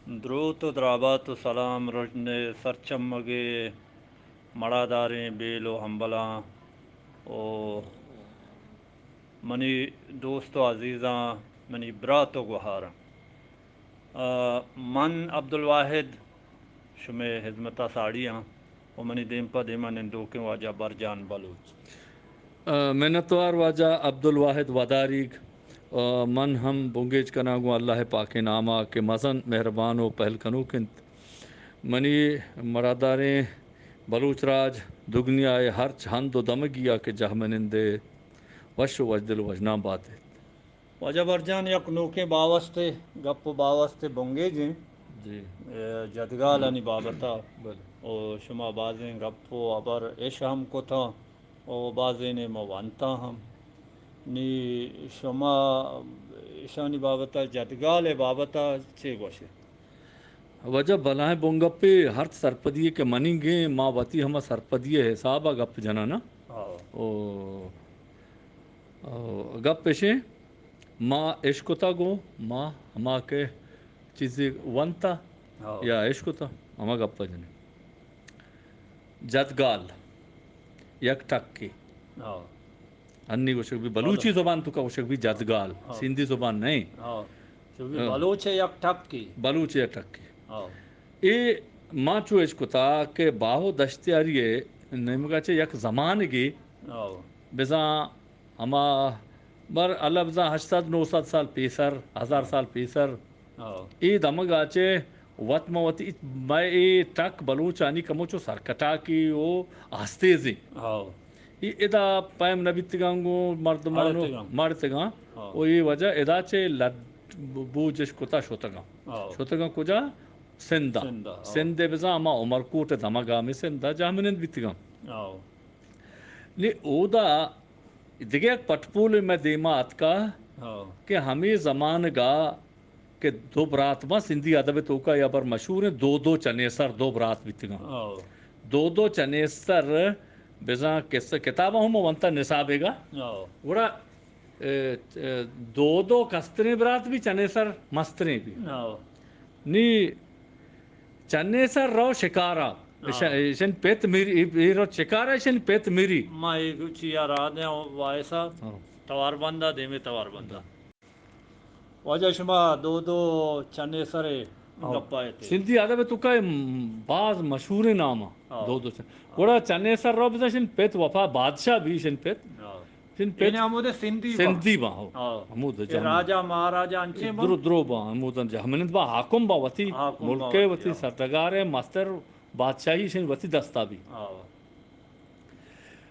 درود و درابات و سلام رجن سرچمگے مڑا داریں بیل و ہمبلاں او منی دوست و عزیزاں منی برات و گہاراں من عبدالواحد شمے حزمتہ ساڑیاں و منی دیمپا دیما نندوکیں واجہ برجان بلوچ منتوار واجہ عبدالواحد وداریگ من ہم بونگیج کناگو اللہ پاک نامہ کے مزن مہربان و پہل کنوکنت منی مراداریں بلوچ راج دگنیا ہر چھند و دمگیا کے جہمنندے وش و وجدل وجنا بات ہے واجہ برجان یک نوکیں باوستے گپ و باوستے بونگے جیں جی جدگال انی بابتا بلے او شما بازیں گپ و ابر ایش ہم کو تھا او بازیں نے موانتا ہم نی شما ایشانی بابتا جدگال بابتا چے گوشے وجہ بلائیں بونگپے ہر سرپدیے کے منی گے ماں وتی ہمہ سرپدیے حسابہ گپ جنا نا ہاں او گپ پیشے ماں عشقتا گو ماں ہما کے چیزی ونتا ہاں یا عشقتا ہما گپا جنے جدگال یک ٹکی ہاں انی گوشک بھی بلو بلوچی زبان تو کا گوشک بھی جدگال ہاں سندھی زبان نہیں ہاں چونکہ بلوچ ہے یک ٹھپکی بلوچی یک ٹکی ہاں ای ماں چو عشقتا کہ باہو دشتیاریے نمگا چے یک زمان گی ہاں بزاں ہما بر اللہ بزاں 800-900 سال پیسر 1000 ہاں سال پیسر ہاں ای دمگا چے وط موتی میں ای ٹک بلوچانی کموچو سرکٹا کی او آستیزی ہاں ای ادا پیم نبیتگانگو مردمانو اڑتگم مارتگاں ہاں او ای وجہ ادا چے لد بوجش کتا شوتگاں ہاں شوتگاں کجا سندہ سندھ ہاں سندھ بزاں اما عمرکوٹ دمگا میں سندہ جامنند بیتگاں ہاں لے اودا دیگه یک پٹپول میں دیمات کا ہاں کہ ہمیں زمان گا کہ دو برات ما سندھی ادب تو کا یا پر مشہور ہے دو چنیسر دو برات بیتگاں ہاں دو چنیسر بزاں کتابہ ہم ونتا نصابے گا ہاں گوڑا دو کستریں برات بھی چنیسر مستریں بھی ہاں نی چنیسر رو شکارا ہاں ایشن پیت میری رو شکارا ایشن پیت میری ما چی یار آدھے وائسا توار بندہ دیمے توار بندہ واجہ شما دو چنے سرے گپائے تھے سندھی ادب تو کا بعض مشہور نام ہاں دو ہاں گوڑا چنیسر رو بزا پیت وفا بادشاہ بھی شن پیت ہاں شن این پیت ہمودے سندھی با ہو ہاں ہمود یہ جامن راجا مہاراجا انچے با درو با ہمود جامن با حاکم با وتی حاکم ملک باوتی وتی ہاں سرگار مستر بادشاہی شن وتی دستا بھی ہاں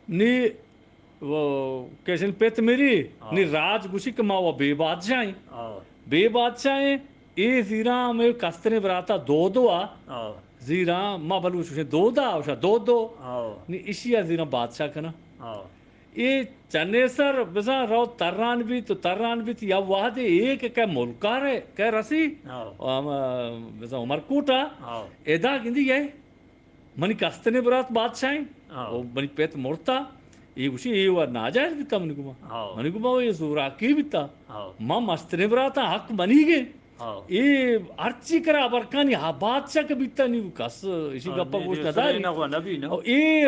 نی وہ کیسن پیت میری ہاں نی راج گوشی کہ ما وہ بے بادشاہیں ہاں بے بادشاہیں اے زیرا میں کسترے براتا دو ہاں زیرا ما بلوچ دو اوشا دو ہاں نی اشیا زیرا بادشاہ کنا ہاں یہ چنیسر بزا رو تران بھی تو یا وحد ایک کہ ملکار ہے کہ رسی ہاں بزا عمرکوٹا ہاں ادا گندی ہے منی کستنے برات بادشاہیں ہاں او منی پیت مرتا یہ گوشی یہ وہ ناجائز بیتا ہاں منی گما وہ یہ زوراکی بیتا ہاں ما مستنے براتا حق منی گے ہاں یہ ارچی کرا برکانی ہا بادشاہ کے بیتا نہیں کس اسی گپا نہیں گوش نہیں سنے نداری نہ وہ نبی نا اور اے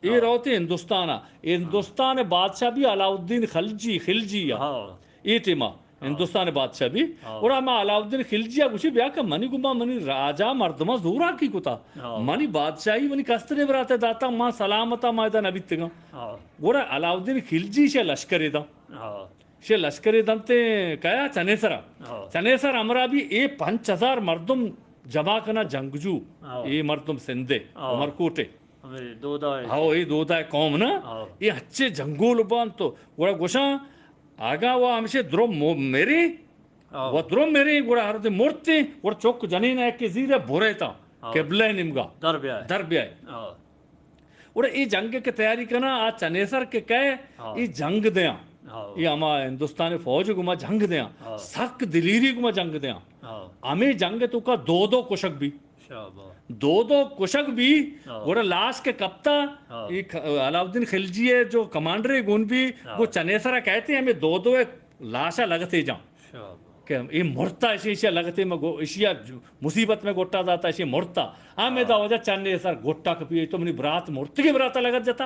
ہاں رو تے ہندوستانہ ہندوستان بادشاہ بھی علاؤالدین خلجی یا ہاں ای ٹیما ہاں ہندوستان بادشاہ بھی ہاں اور ہما علاؤالدین خلجی گوشی بیا کہ منی گما منی راجا مردمہ زورا کی کتا ہاں منی بادشاہی منی کستنے براتے داتا ما سلامتا ما دا نبیت گا ہاں گورا علاؤالدین خلجی سے لشکر دا ہاں سے لشکر دمتے کیا چنیسرا ہاں چنیسر امرا بھی اے 5000 مردم جمع کنا جنگجو ہاں اے مردم سندے ہاں عمرکوٹے ہمیں دو دائے ہاں سے یہ دو دا قوم نا ہاں یہ اچھے جنگول بان تو گوڑا گوشاں آگا وہ ہمشے درو میری ہاں وہ درو میری گوڑا ہر دے مورتی گوڑا چوک جنین ہے کہ زیرے بھورے تا ہاں قبلہ نمگا در بیائے در بیائے ہاں اور یہ جنگ کے تیاری کرنا آج چنیسر کے کہے ہاں یہ جنگ دیاں ہاں یہ ہما ہندوستانی فوج کو ما جنگ دیاں ہاں سخت دلیری کو ما جنگ دیاں ہاں ہمیں جنگ تو کا دو کشک بھی شابہ دو کشک بھی ہاں گوڑا لاس کے کپتا ہاں علاؤالدین خلجی ہے جو کمانڈر گون بھی وہ ہاں چنیسرہ کہتے ہیں ہمیں دو ایک لاشا لگتے جاؤں شابہ کہ یہ مرتا ایشیا لگتے میں ایشیا مصیبت میں گوٹا جاتا ایشیا مرتا میں دا وجہ چاندے سر گوٹا کپی تو منی برات مرتے کے براتا لگت جاتا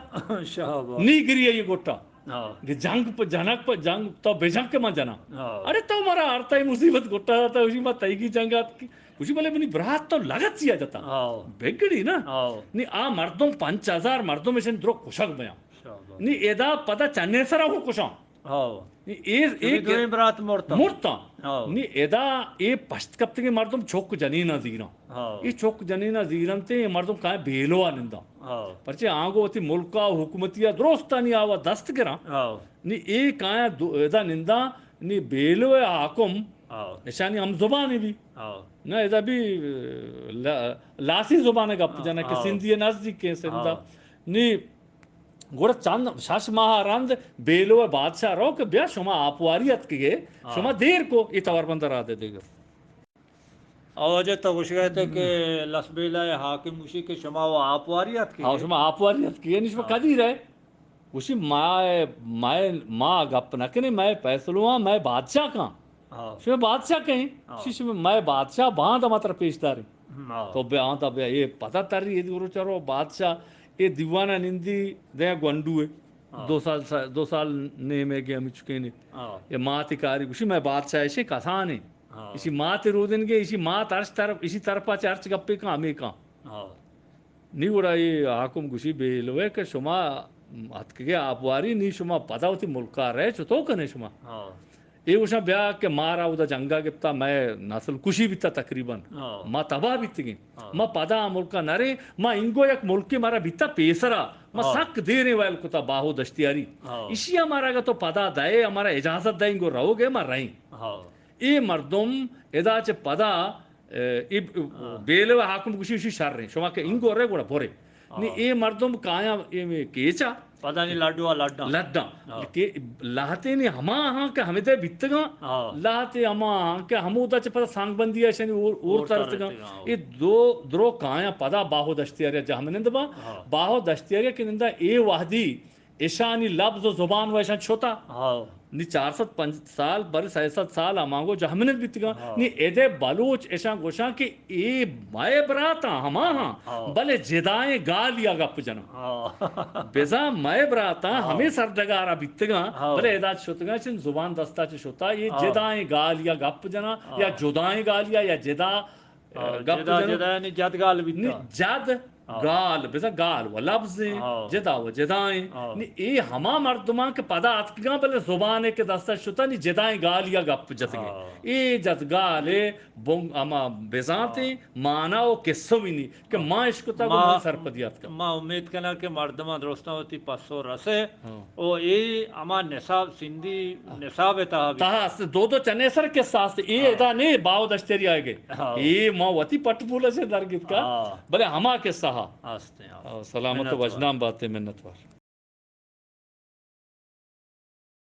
شاباش نہیں گری ہے یہ گوٹا ہاں کہ جنگ پر جنک پر جنگ تو بے جنگ کے ماں جنا ہاں ارے تو ہمارا آرتا ہی مصیبت گوٹا جاتا اسی میں تئی کی جنگ آتی اسی بلے منی برات تو لگت سیا جاتا ہاں بگڑی نا ہاں نہیں آ مردم 5000 مردوں میں سے درو کشک بیا شاباش نہیں ایدا پتا چاندے سر ہو کشاں ہاں ایک دوئی برات مرتا مرتا ہاں نی ایدا یہ پشت کپتے کے مردم چوک جنینا زیران ہاں یہ چوک جنینا زیران تے یہ مردم کہاں بیلوا نندا ہاں پرچے آنگو تی ملکا حکومتیا درستانی آوا دست گرا ہاں نی ایک آیا ایدا نندا نی بیلو حاکم ہاں نشانی ہم زبانی بھی ہاں نہ ایدا بھی لاسی زبان گپ جانا کہ ہاں سندھی نزدیک کے سندھا ہاں نی گوڑا چاند شاش مہارند بیلو بادشاہ رو کہ بیا شما آپواریت کے شما دیر کو یہ توار بندر آدھے دے گا آوازے تو گوش گئے تھے کہ لسبیلہ حاکم اسی کے شما و آپ واریت کی ہاں شما آپواریت کے نہیں شما کدی رہے اسی ماں گپ نہ کنے میں پیسلوں میں بادشاہ کہاں ہاں شما بادشاہ کہیں شما میں بادشاہ باندھ ماتر پیش داری ہاں تو بے آتا بے یہ پتہ تر رہی ہے گرو چارو بادشاہ یہ دیوانہ نندی دیا گونڈو ہے 2 سال نے میں گیا ہمیں چکے نے ہاں یہ ماں تی کاری اسی میں بادشاہ ایسے کسان ہے ہاں اسی ماں تی رو دن گے اسی ماں ترش طرف اسی طرفا چرچ گپے کہاں ہمیں کہاں ہاں نہیں گوڑا یہ حاکم گوشی بیلو ہے کہ شما ہت کے آپواری نہیں شما پتا ہوتی ملکہ رہے چھتو کنے شما ہاں یہ گوشا بیا کہ مارا ہوتا جنگا گپتا میں نسل کشی بیتا تقریباً ہاں ما تباہ بیت گئیں ہاں ما پدا ملکہ نرے ما انگو یک ملکی مارا بیتا پیسرا ما ہاں سک دینے وائل کتا باہو دشتیاری ہاں اسی ہمارا گا تو پدا دائے ہمارا اجازت دائیں گو رہو گے ما رہیں ہاں ای مردم ادا چه پدا بیلو حاکم کشی اسی شر رہیں شما کہ انگو رہے گوڑا بورے نی اے مردم کایا کیچا پتہ نہیں لڈو لڈا لڈا ہاں لاہتے نہیں ہما ہاں کہ ہمیں دے بیتگا ہاں لاہتے ہما ہاں کہ ہمو دا چه پدا سانگ بندی ہے شنی اور ترتگا رہتے گا یہ درو کایا پدا باہو دشتیاریا جہاں نندبا ہاں باہو دشتیاریا کی نندہ اے وحدی ایشانی لفظ و زبان و ایشان چھوتا ہاں نی 405 سال بر 600 سال آمانگو جہمنت بیتگا ہاں نی ایدے بلوچ ایشان گوشان کہ اے مائے براتا ہما ہاں ہاں بلے جدائیں گالیا گپ جنا ہاں بیزا مائے براتا ہاں ہمیں سردگارا بیتگا ہاں بلے ایداد شتگا چن زبان دستا چھ شتا یہ ہاں جدائیں گالیا گپ جنا یا جدائیں گالیا یا جدا گپ جدا جنا جدا یعنی جدگال نی بیتا جد گال بیزا گال و لفظیں ہاں جدا و جدائیں ہاں نی اے ہما مردمان کے پدا اتکگا بلے زبانے کے دستا شتا نی جدائیں گالیا گپ جتگے ہاں اے جدگالے بونگ اما بیزانتے مانا و قصو بھی نہیں کہ ماں عشقتا کو من سرپدیات کا ما امید کنا کہ مردمہ درستان ہوتی پسو رسے ہاں او ای اما نصاب سندھی نصاب تہا بھی تہا دو چنے سر کے ساست ای ادا نہیں باو دشتری آئے گئے ہاں ای ماں وطی پٹ پولا سے درگت کا ہاں بلے ہما کے سہا ہستے ہیں سلامت و منت وار وجنام باتیں منت وار